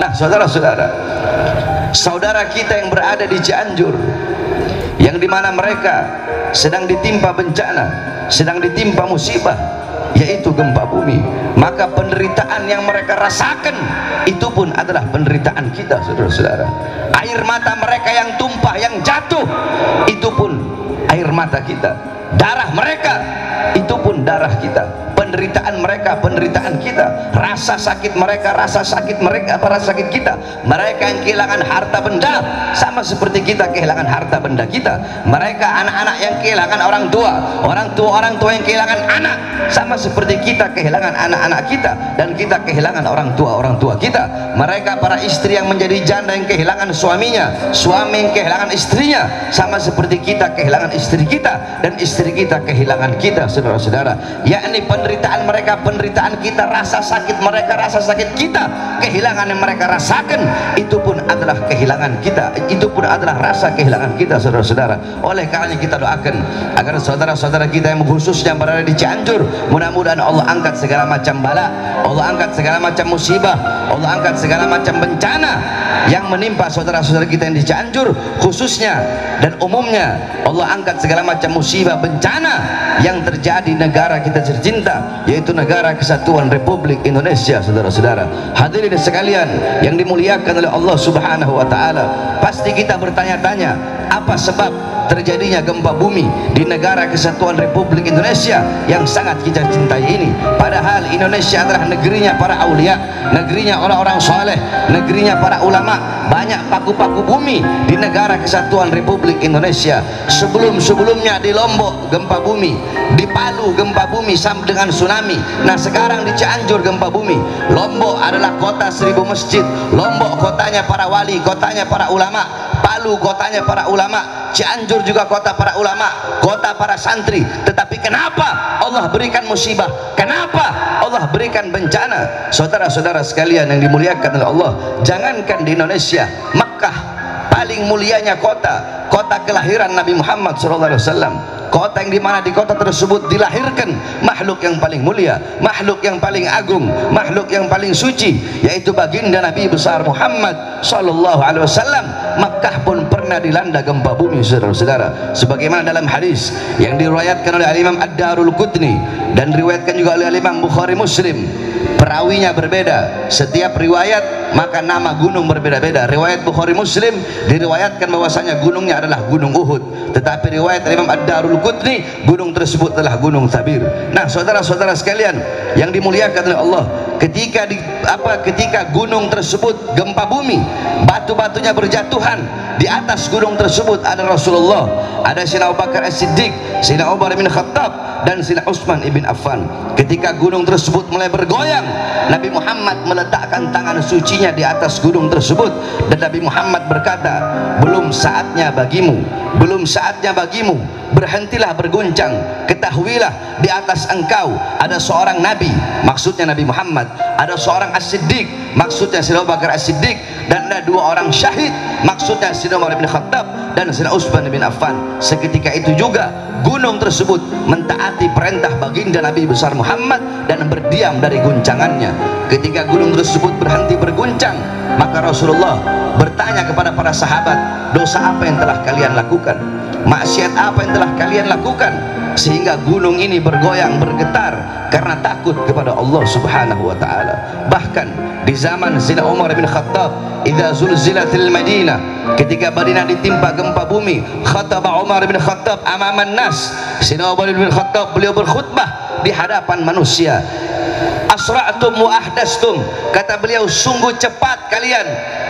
Nah saudara-saudara, saudara kita yang berada di Cianjur, yang dimana mereka sedang ditimpa bencana, sedang ditimpa musibah, yaitu gempa bumi, maka penderitaan yang mereka rasakan itu pun adalah penderitaan kita, saudara-saudara. Air mata mereka yang tumpah, yang jatuh, itu pun air mata kita. Darah mereka itu pun darah kita. Penderitaan mereka, penderitaan kita. Rasa sakit mereka, rasa sakit mereka, rasa sakit kita. Mereka yang kehilangan harta benda sama seperti kita kehilangan harta benda kita. Mereka anak-anak yang kehilangan orang tua yang kehilangan anak sama seperti kita kehilangan anak-anak kita, dan kita kehilangan orang tua kita. Mereka para istri yang menjadi janda yang kehilangan suaminya, suami yang kehilangan istrinya, sama seperti kita kehilangan istri kita, dan istri kita kehilangan kita, saudara-saudara. Yakni penderitaan mereka, penderitaan kita, rasa sakit mereka, rasa sakit kita, kehilangan yang mereka rasakan itu pun adalah kehilangan kita, itu pun adalah rasa kehilangan kita, saudara-saudara. Oleh karenanya kita doakan agar saudara-saudara kita yang khususnya berada di Cianjur, mudah-mudahan Allah angkat segala macam bala, Allah angkat segala macam musibah, Allah angkat segala macam bencana yang menimpa saudara-saudara kita yang di Cianjur khususnya dan umumnya. Allah angkat segala macam musibah bencana yang terjadi di negara kita tercinta, yaitu negara kesatuan Republik Indonesia, saudara-saudara. Hadirin sekalian yang dimuliakan oleh Allah Subhanahu wa taala, pasti kita bertanya-tanya, apa sebab terjadinya gempa bumi di negara kesatuan Republik Indonesia yang sangat kita cintai ini? Padahal Indonesia adalah negerinya para aulia, negerinya orang-orang soleh, negerinya para ulama. Banyak paku-paku bumi di negara kesatuan Republik Indonesia. Sebelumnya di Lombok gempa bumi, di Palu gempa bumi sampai dengan tsunami. Nah sekarang di Cianjur gempa bumi. Lombok adalah kota 1000 masjid, Lombok kotanya para wali, kotanya para ulama. Palu kotanya para ulama, Cianjur juga kota para ulama, kota para santri. Tetapi kenapa Allah berikan musibah? Kenapa Allah berikan bencana? Saudara-saudara sekalian yang dimuliakan oleh Allah, jangankan di Indonesia, Makkah paling mulianya kota, kota kelahiran Nabi Muhammad SAW, kota yang dimana di kota tersebut dilahirkan makhluk yang paling mulia, makhluk yang paling agung, makhluk yang paling suci, yaitu baginda Nabi besar Muhammad SAW. Makkah pun pernah dilanda gempa bumi, saudara-saudara, sebagaimana dalam hadis yang diriwayatkan oleh Imam Ad-Darul-Qutni dan diriwayatkan juga oleh Imam Bukhari Muslim. Perawinya berbeda, setiap riwayat maka nama gunung berbeda-beda. Riwayat Bukhari Muslim diriwayatkan bahwasanya gunungnya adalah gunung Uhud, tetapi riwayat Imam Ad-Darul Qutni gunung tersebut adalah gunung Thabir. Nah saudara-saudara sekalian yang dimuliakan oleh Allah, ketika gunung tersebut gempa bumi, batu-batunya berjatuhan, di atas gunung tersebut ada Rasulullah, ada Sayyidina Abu Bakar As-Siddiq, Sayyidina Umar bin Khattab, dan Sayyidina Utsman ibn Affan. Ketika gunung tersebut mulai bergoyang, Nabi Muhammad meletakkan tangan sucinya di atas gunung tersebut, dan Nabi Muhammad berkata, belum saatnya bagimu, belum saatnya bagimu, berhentilah berguncang, ketahuilah di atas engkau ada seorang Nabi, maksudnya Nabi Muhammad, ada seorang As-Siddiq, maksudnya Sayyidina Abu Bakar As-Siddiq, dan ada 2 orang syahid, maksudnya Sayyidina Umar bin Khattab dan Sayyidina Utsman bin Affan. Seketika itu juga gunung tersebut mentaati perintah baginda Nabi besar Muhammad dan berdiam dari guncangannya. Ketika gunung tersebut berhenti berguncang, maka Rasulullah bertanya kepada para sahabat, dosa apa yang telah kalian lakukan, maksiat apa yang telah kalian lakukan, sehingga gunung ini bergoyang, bergetar karena takut kepada Allah Subhanahu wa taala. Bahkan di zaman Sayyidina Umar bin Khattab, idza zulzilatil Madinah, ketika Madinah ditimpa gempa bumi, khataba Umar bin Khattab amaman nas. Sayyidina Umar bin Khattab beliau berkhutbah di hadapan manusia. Asra'tum wa ahdastum, kata beliau, sungguh cepat kalian,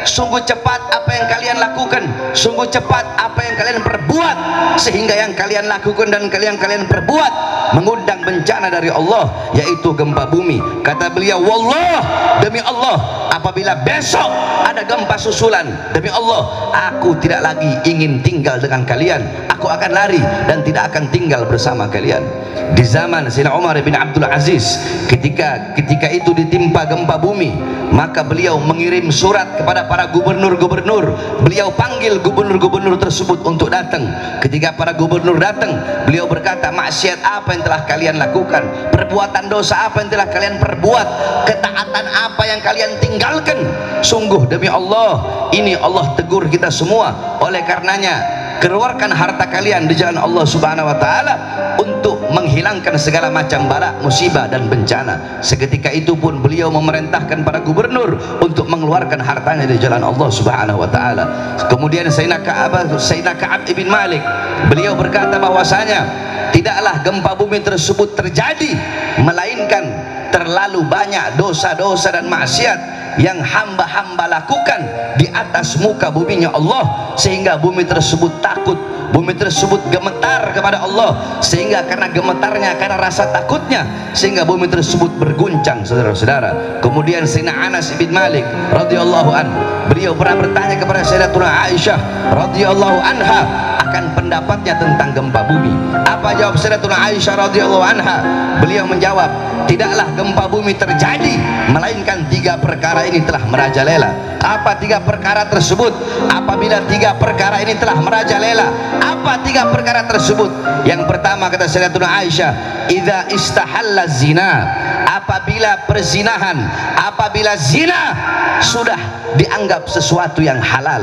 sungguh cepat apa yang kalian lakukan, sungguh cepat apa yang kalian perbuat, sehingga yang kalian lakukan dan kalian perbuat mengundang bencana dari Allah, yaitu gempa bumi. Kata beliau, wallah, demi Allah, apabila besok ada gempa susulan, demi Allah, aku tidak lagi ingin tinggal dengan kalian, aku akan lari dan tidak akan tinggal bersama kalian. Di zaman Sayyidina Umar bin Abdul Aziz, ketika itu ditimpa gempa bumi, maka beliau mengirim surat kepada para gubernur-gubernur. Beliau panggil gubernur-gubernur tersebut untuk datang. Ketika para gubernur datang, beliau berkata, maksiat apa yang telah kalian lakukan, perbuatan dosa apa yang telah kalian perbuat, ketaatan apa yang kalian tinggalkan. Sungguh demi Allah, ini Allah tegur kita semua. Oleh karenanya, keluarkan harta kalian di jalan Allah Subhanahu wa taala untuk menghilangkan segala macam bala, musibah dan bencana. Seketika itu pun beliau memerintahkan para gubernur untuk mengeluarkan hartanya di jalan Allah Subhanahu wa taala. Kemudian Sayyidina Ka'ab ibn Malik, beliau berkata bahwasanya tidaklah gempa bumi tersebut terjadi melainkan terlalu banyak dosa-dosa dan maksiat yang hamba-hamba lakukan di atas muka buminya Allah, sehingga bumi tersebut takut, bumi tersebut gemetar kepada Allah, sehingga karena gemetarnya, karena rasa takutnya, sehingga bumi tersebut berguncang, saudara-saudara. Kemudian Sayyidina Anas bin Malik radhiyallahu anhu, beliau pernah bertanya kepada Sayyidatuna Aisyah radhiyallahu anha akan pendapatnya tentang gempa bumi. Apa jawab Sayyidatuna Aisyah radhiyallahu anha? Beliau menjawab, tidaklah gempa bumi terjadi melainkan 3 perkara ini telah merajalela. Apa 3 perkara tersebut? Apabila 3 perkara ini telah merajalela, apa 3 perkara tersebut? Yang pertama, kata Sayyidatuna Aisyah, idza istahalla zina, apabila perzinahan, apabila zina sudah dianggap sesuatu yang halal.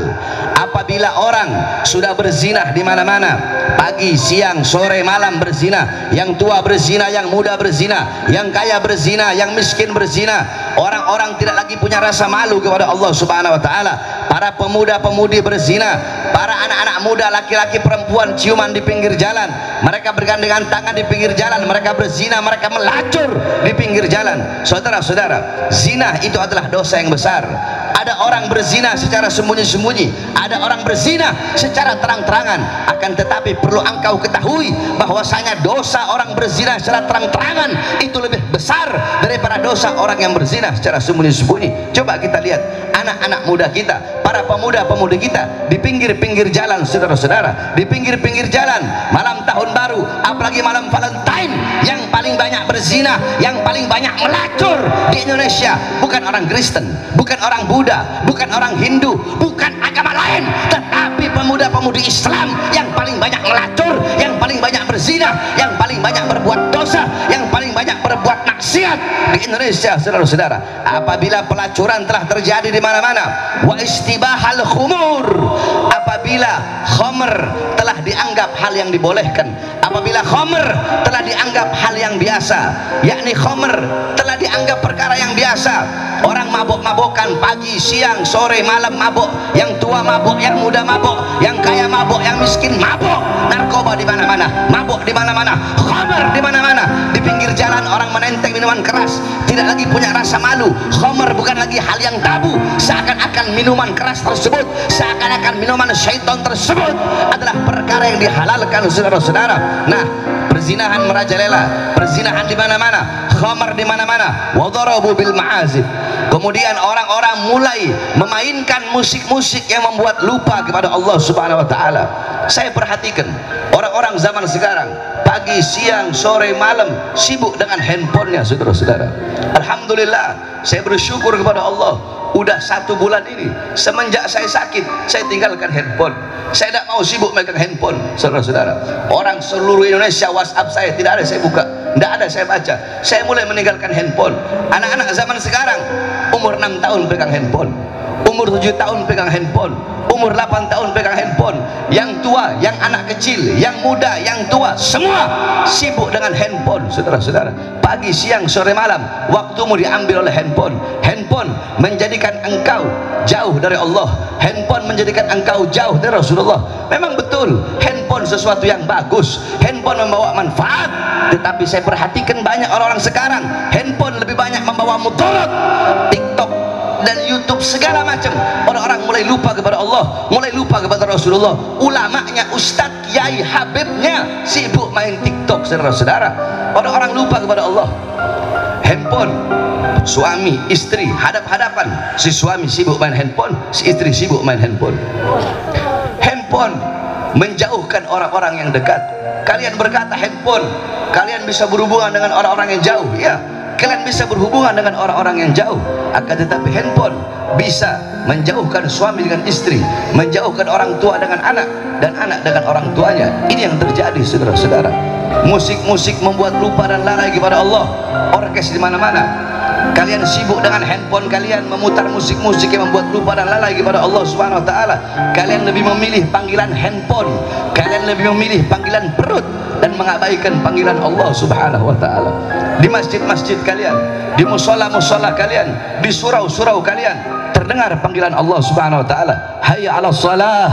Apabila orang sudah berzinah di mana-mana, pagi, siang, sore, malam berzina, yang tua berzina, yang muda berzina, yang kaya berzina, yang miskin berzina, orang-orang tidak lagi punya rasa malu kepada Allah Subhanahu wa taala. Para pemuda-pemudi berzina, para anak-anak muda, laki-laki, perempuan ciuman di pinggir jalan, mereka bergandengan tangan di pinggir jalan, mereka berzina, mereka melacur di pinggir jalan. Saudara-saudara, zina itu adalah dosa yang besar. Ada orang berzina secara sembunyi-sembunyi, ada orang berzina secara terang-terangan. Akan tetapi perlu engkau ketahui bahwasanya dosa orang berzina secara terang-terangan itu lebih besar daripada dosa orang yang berzina secara sembunyi-sembunyi. Coba kita lihat anak-anak muda kita, para pemuda-pemudi kita di pinggir-pinggir jalan, saudara-saudara, di pinggir-pinggir jalan malam tahun baru, apalagi malam Valentine, yang paling banyak berzina, yang paling banyak melacur di Indonesia bukan orang Kristen, bukan orang Buddha, bukan orang Hindu, bukan agama lain, tetapi pemuda-pemudi Islam yang paling banyak melacur, yang paling banyak berzina, yang paling banyak berbuat dosa, yang paling banyak berbuat maksiat di Indonesia, saudara-saudara. Apabila pelacuran telah terjadi di mana-mana, wa istibahal khumur, apabila khamr telah dianggap hal yang dibolehkan, apabila khamr telah dianggap hal yang biasa, yakni khamr telah dianggap perkara yang biasa, orang mabok-mabokan pagi, siang, sore, malam mabok, yang tua mabok, yang muda mabok, yang kaya mabok, yang miskin mabok, narkoba di mana-mana, mabok di mana-mana, khamr di mana-mana, di pinggir jalan orang menenteng minuman keras, tidak lagi punya rasa malu. Khamr bukan lagi hal yang tabu, seakan-akan minuman keras tersebut, seakan-akan minuman syaitan tersebut adalah perkara yang dihalalkan, saudara-saudara. Nah, perzinahan merajalela, perzinahan di mana-mana, khamr di mana-mana, wadarabu bil ma'azif. Kemudian orang-orang mulai memainkan musik-musik yang membuat lupa kepada Allah Subhanahu wa taala. Saya perhatikan orang-orang zaman sekarang, pagi, siang, sore, malam sibuk dengan handphonenya, saudara-saudara. Alhamdulillah, saya bersyukur kepada Allah. Udah 1 bulan ini semenjak saya sakit, saya tinggalkan handphone. Saya tidak mau sibuk megang handphone, saudara-saudara. Orang seluruh Indonesia WhatsApp saya tidak ada saya buka, tidak ada saya baca. Saya mulai meninggalkan handphone. Anak-anak zaman sekarang umur 6 tahun pegang handphone, umur 7 tahun pegang handphone, umur 8 tahun pegang handphone. Yang tua, yang anak kecil, yang muda, yang tua, semua sibuk dengan handphone, saudara-saudara. Pagi, siang, sore, malam waktumu diambil oleh handphone. Handphone menjadikan engkau jauh dari Allah, handphone menjadikan engkau jauh dari Rasulullah. Memang betul handphone sesuatu yang bagus, handphone membawa manfaat, tetapi saya perhatikan banyak orang-orang sekarang handphone lebih banyak membawa mudarat. TikTok dan YouTube segala macam, orang-orang mulai lupa kepada Allah, mulai lupa kepada Rasulullah. Ulamanya, ustadz, kiai, habibnya sibuk main TikTok, saudara-saudara. Orang-orang lupa kepada Allah. Handphone, suami istri hadap-hadapan, si suami sibuk main handphone, si istri sibuk main handphone. Handphone menjauhkan orang-orang yang dekat. Kalian berkata handphone kalian bisa berhubungan dengan orang-orang yang jauh, ya. kalian bisa berhubungan dengan orang-orang yang jauh, akan tetapi handphone bisa menjauhkan suami dengan istri, menjauhkan orang tua dengan anak, dan anak dengan orang tuanya. Ini yang terjadi, saudara-saudara. Musik-musik membuat lupa dan lalai kepada Allah. Orkes di mana-mana. Kalian sibuk dengan handphone kalian, memutar musik-musik yang membuat lupa dan lalai kepada Allah Subhanahu wa taala. Kalian lebih memilih panggilan handphone, kalian lebih memilih panggilan perut, dan mengabaikan panggilan Allah Subhanahu wa taala. Di masjid-masjid kalian, di musola-musola kalian, di surau-surau kalian, terdengar panggilan Allah Subhanahu wa taala. Hayya 'alas shalah,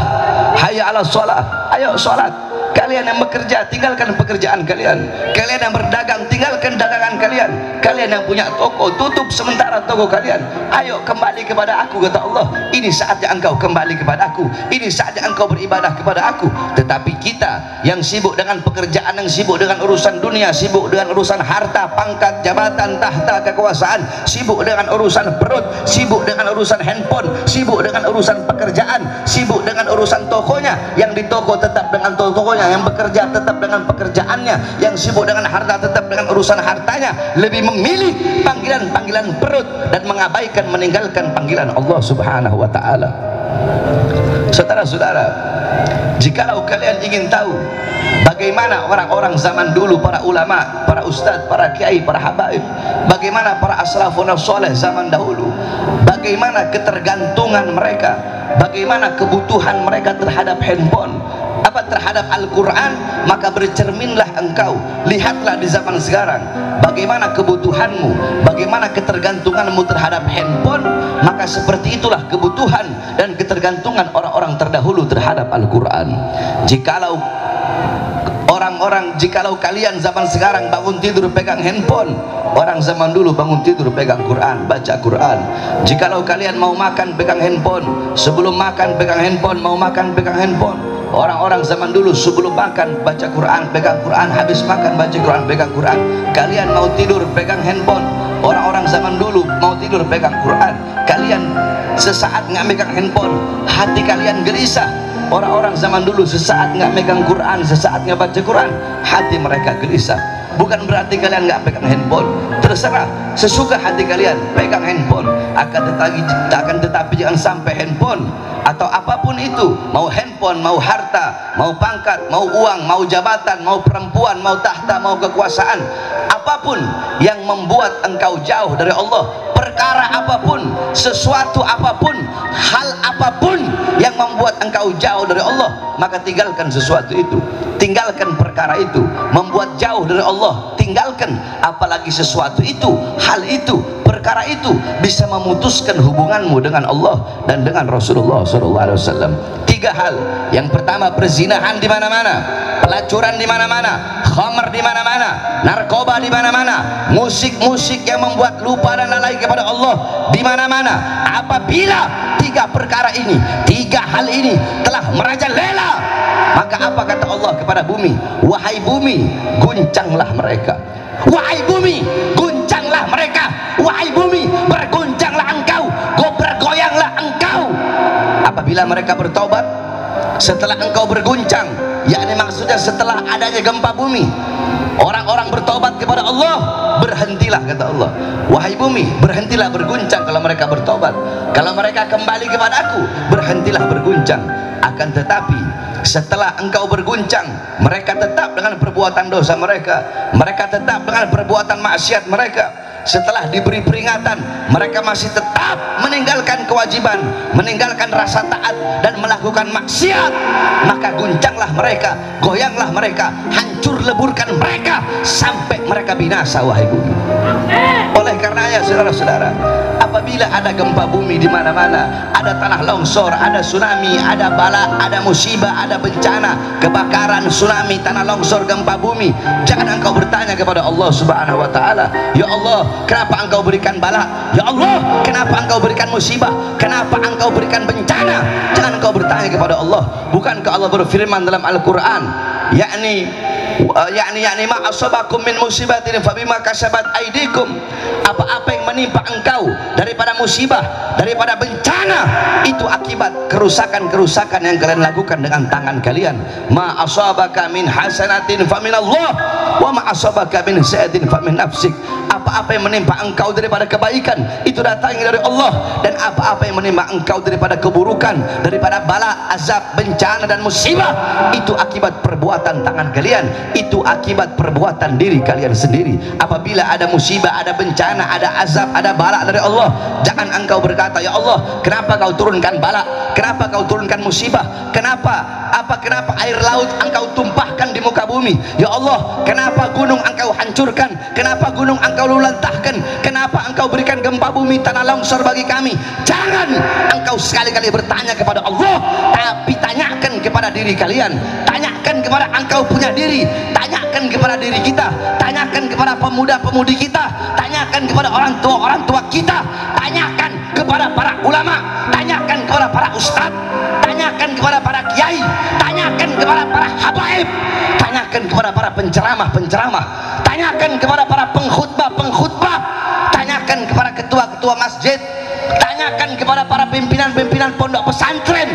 hayya 'alas shalah. Ayo salat. Kalian yang bekerja, tinggalkan pekerjaan kalian. Kalian yang berdagang, tinggalkan dagangan kalian. Kalian yang punya toko, tutup sementara toko kalian. Ayo kembali kepada aku, kata Allah. Ini saatnya engkau kembali kepada aku. Ini saatnya engkau beribadah kepada aku. Tetapi kita yang sibuk dengan pekerjaan, yang sibuk dengan urusan dunia, sibuk dengan urusan harta, pangkat, jabatan, tahta, kekuasaan, sibuk dengan urusan perut, sibuk dengan urusan handphone, sibuk dengan urusan pekerjaan, sibuk dengan urusan tokonya. Yang di toko tetap dengan tokonya, yang bekerja tetap dengan pekerjaannya, yang sibuk dengan harta tetap dengan urusan hartanya, lebih memilih panggilan-panggilan perut dan mengabaikan, meninggalkan panggilan Allah Subhanahu wa taala. Saudara-saudara, jikalau kalian ingin tahu bagaimana orang-orang zaman dulu, para ulama, para ustadz, para kiai, para habaib, bagaimana para asrafun saleh zaman dahulu, bagaimana ketergantungan mereka, bagaimana kebutuhan mereka terhadap handphone, terhadap Al-Quran, maka bercerminlah engkau, lihatlah di zaman sekarang bagaimana kebutuhanmu, bagaimana ketergantunganmu terhadap handphone, maka seperti itulah kebutuhan dan ketergantungan orang-orang terdahulu terhadap Al-Quran. Jikalau kalian zaman sekarang bangun tidur pegang handphone, orang zaman dulu bangun tidur pegang Quran, baca Quran. Jikalau kalian mau makan pegang handphone, sebelum makan pegang handphone, mau makan pegang handphone. Orang-orang zaman dulu sebelum makan baca Quran, pegang Quran, habis makan baca Quran, pegang Quran. Kalian mau tidur pegang handphone. Orang-orang zaman dulu mau tidur pegang Quran. Kalian sesaat nggak megang handphone, hati kalian gelisah. Orang-orang zaman dulu sesaat nggak megang Quran, sesaat nggak baca Quran, hati mereka gelisah. Bukan berarti kalian nggak pegang handphone, terserah sesuka hati kalian pegang handphone. Akan tetapi jangan sampai handphone atau apapun itu, mau handphone, mau harta, mau pangkat, mau uang, mau jabatan, mau perempuan, mau tahta, mau kekuasaan, apapun yang membuat engkau jauh dari Allah, perkara apapun, sesuatu apapun, hal apapun yang membuat engkau jauh dari Allah, maka tinggalkan sesuatu itu, tinggalkan perkara itu, membuat jauh dari Allah, tinggalkan. Apalagi sesuatu itu, hal itu, perkara itu bisa memutuskan hubunganmu dengan Allah dan dengan Rasulullah SAW. 3 hal. Yang pertama, perzinahan di mana-mana, pelacuran di mana-mana, khamar di mana-mana, narkoba di mana-mana, musik-musik yang membuat lupa dan lalai kepada Allah di mana-mana. Apabila 3 perkara ini, 3 hal ini telah merajalela, maka apa kata Allah kepada bumi? Wahai bumi, guncanglah mereka. Wahai bumi, guncanglah mereka. Wahai bumi, berguncanglah engkau, bergoyanglah engkau. Apabila mereka bertobat setelah engkau berguncang, yakni maksudnya setelah adanya gempa bumi, orang-orang bertobat kepada Allah, berhentilah kata Allah. Wahai bumi, berhentilah berguncang kalau mereka bertobat. Kalau mereka kembali kepada aku, berhentilah berguncang. Akan tetapi setelah engkau berguncang, mereka tetap dengan perbuatan dosa mereka, mereka tetap dengan perbuatan maksiat mereka. Setelah diberi peringatan, mereka masih tetap meninggalkan kewajiban, meninggalkan rasa taat dan melakukan maksiat, maka guncanglah mereka, goyanglah mereka, hancur leburkan mereka sampai mereka binasa, wahai bumi. Oleh karenanya saudara-saudara, apabila ada gempa bumi di mana-mana, ada tanah longsor, ada tsunami, ada bala, ada musibah, ada bencana, kebakaran, tsunami, tanah longsor, gempa bumi, jangan engkau bertanya kepada Allah Subhanahu wa taala, ya Allah, kenapa engkau berikan bala? Ya Allah, kenapa engkau berikan musibah? Kenapa engkau berikan bencana? Jangan engkau bertanya kepada Allah. Bukankah Allah berfirman dalam Al-Quran, yakni yakni ma asabakum min musibatin fa bima kasabat aydikum, apa-apa yang menimpa engkau daripada musibah, daripada bencana, itu akibat kerusakan-kerusakan yang kalian lakukan dengan tangan kalian. Ma asabaka min hasanatin fa min Allah wa ma asabaka min sayyi'atin fa min nafsik. Apa-apa yang menimpa engkau daripada kebaikan itu datangnya dari Allah, dan apa-apa yang menimpa engkau daripada keburukan, daripada bala, azab, bencana dan musibah, itu akibat perbuatan tangan kalian, itu akibat perbuatan diri kalian sendiri. Apabila ada musibah, ada bencana, ada azab, ada bala dari Allah, jangan engkau berkata, ya Allah, kenapa kau turunkan bala, kenapa kau turunkan musibah, kenapa air laut engkau tumpahkan di muka bumi, ya Allah, kenapa gunung engkau hancurkan, kenapa gunung engkau lulantahkan, kenapa engkau berikan gempa bumi, tanah longsor bagi kami. Jangan engkau sekali-kali bertanya kepada Allah, tapi tanyakan kepada diri kalian, tanyakan kepada engkau punya diri, tanyakan kepada diri kita, tanyakan kepada pemuda-pemudi kita, tanyakan kepada orang tua kita, tanyakan kepada para ulama, tanyakan kepada para ustadz, tanyakan kepada para kiai, tanyakan kepada para habaib, tanyakan kepada para penceramah, tanyakan kepada para pengkhutbah, tanyakan kepada ketua-ketua masjid, tanyakan kepada para pimpinan-pimpinan pondok pesantren,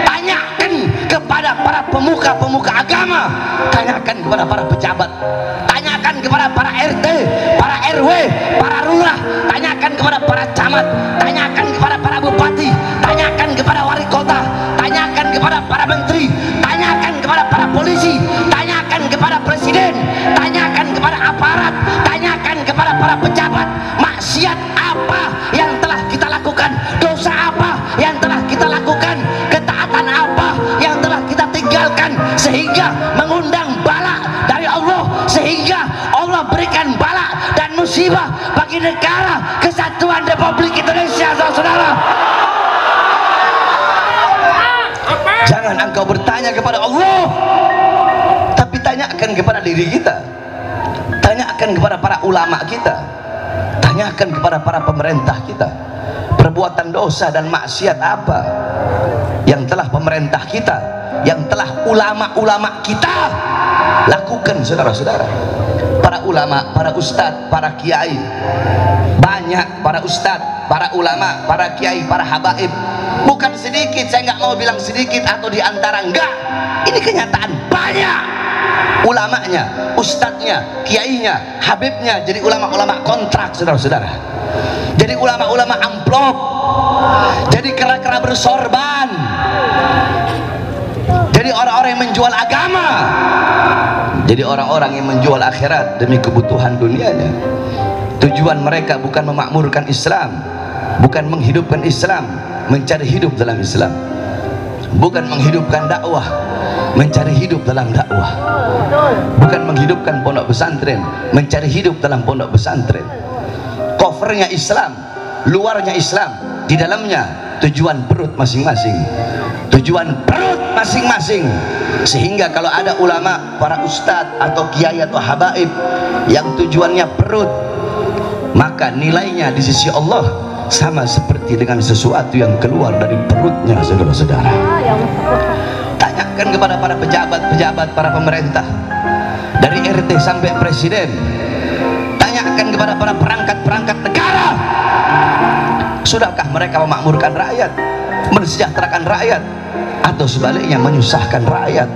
tanyakan kepada para pemuka-pemuka agama, tanyakan kepada para pejabat, tanyakan kepada para RT, para RW, para lurah, tanyakan kepada para camat, tanyakan kepada para bupati, tanyakan kepada wali kota, tanyakan kepada para menteri, tanyakan kepada para polisi, tanyakan kepada presiden, tanyakan kepada aparat, tanyakan kepada para pejabat, maksiat apa yang telah kita lakukan, dosa apa yang telah kita lakukan, ketaatan apa yang telah kita tinggalkan sehingga mengundang bala dari Allah, sehingga Allah berikan bala dan musibah bagi negara kesatuan Republik Indonesia, saudara. Jangan engkau bertanya kepada Allah, tapi tanyakan kepada diri kita, tanyakan kepada para ulama kita, tanyakan kepada para pemerintah kita, perbuatan dosa dan maksiat apa yang telah pemerintah kita, yang telah ulama-ulama kita lakukan, saudara-saudara. Para ulama, para ustadz, para kiai, banyak para ustadz, para ulama, para kiai, para habaib, bukan sedikit, saya nggak mau bilang sedikit atau diantara, enggak, ini kenyataan, banyak ulamanya, ustadznya, kiainya, habibnya jadi ulama-ulama kontrak, saudara-saudara, jadi ulama-ulama amplop, jadi kera-kera bersorban, jadi orang-orang yang menjual agama, jadi orang-orang yang menjual akhirat demi kebutuhan dunianya. Tujuan mereka bukan memakmurkan Islam, bukan menghidupkan Islam, mencari hidup dalam Islam, bukan menghidupkan dakwah, mencari hidup dalam dakwah, bukan menghidupkan pondok pesantren, mencari hidup dalam pondok pesantren. Covernya Islam, luarnya Islam, di dalamnya tujuan perut masing-masing, tujuan perut masing-masing. Sehingga kalau ada ulama, para ustadz atau kiai atau habaib yang tujuannya perut, maka nilainya di sisi Allah sama seperti dengan sesuatu yang keluar dari perutnya, saudara-saudara. Tanyakan kepada para pejabat-pejabat, para pemerintah, dari RT sampai presiden, tanyakan kepada para perangkat-perangkat negara, sudahkah mereka memakmurkan rakyat, mensejahterakan rakyat, atau sebaliknya menyusahkan rakyat?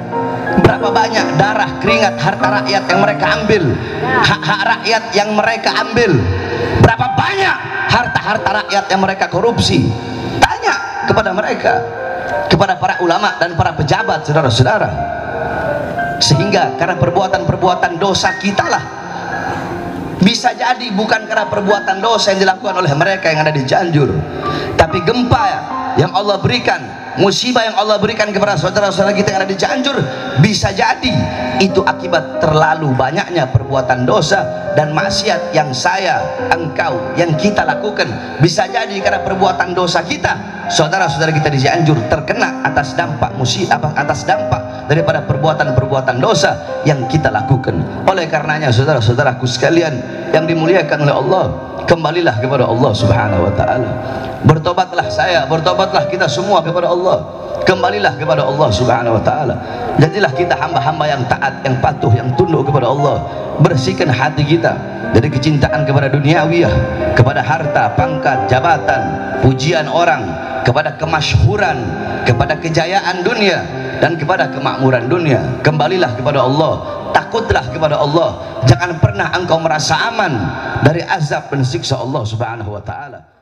Berapa banyak darah, keringat, harta rakyat yang mereka ambil, hak-hak rakyat yang mereka ambil, berapa banyak harta-harta rakyat yang mereka korupsi? Tanya kepada mereka, kepada para ulama dan para pejabat, saudara-saudara. Sehingga karena perbuatan-perbuatan dosa kita lah, bisa jadi bukan karena perbuatan dosa yang dilakukan oleh mereka yang ada di Cianjur, tapi gempa yang Allah berikan, musibah yang Allah berikan kepada saudara-saudara kita yang ada di Cianjur, bisa jadi itu akibat terlalu banyaknya perbuatan dosa dan maksiat yang saya, engkau, yang kita lakukan. Bisa jadi karena perbuatan dosa kita, saudara-saudara kita di Cianjur terkena atas dampak musibah, atas dampak daripada perbuatan-perbuatan dosa yang kita lakukan. Oleh karenanya, saudara-saudaraku sekalian yang dimuliakan oleh Allah, kembalilah kepada Allah Subhanahu wa taala. Bertobatlah saya, bertobatlah kita semua kepada Allah. Kembalilah kepada Allah Subhanahu wa taala. Jadilah kita hamba-hamba yang taat, yang patuh, yang tunduk kepada Allah. Bersihkan hati kita dari kecintaan kepada duniawiyah, kepada harta, pangkat, jabatan, pujian orang, kepada kemasyhuran, kepada kejayaan dunia, dan kepada kemakmuran dunia. Kembalilah kepada Allah, takutlah kepada Allah. Jangan pernah engkau merasa aman dari azab dan siksa Allah Subhanahu wa taala.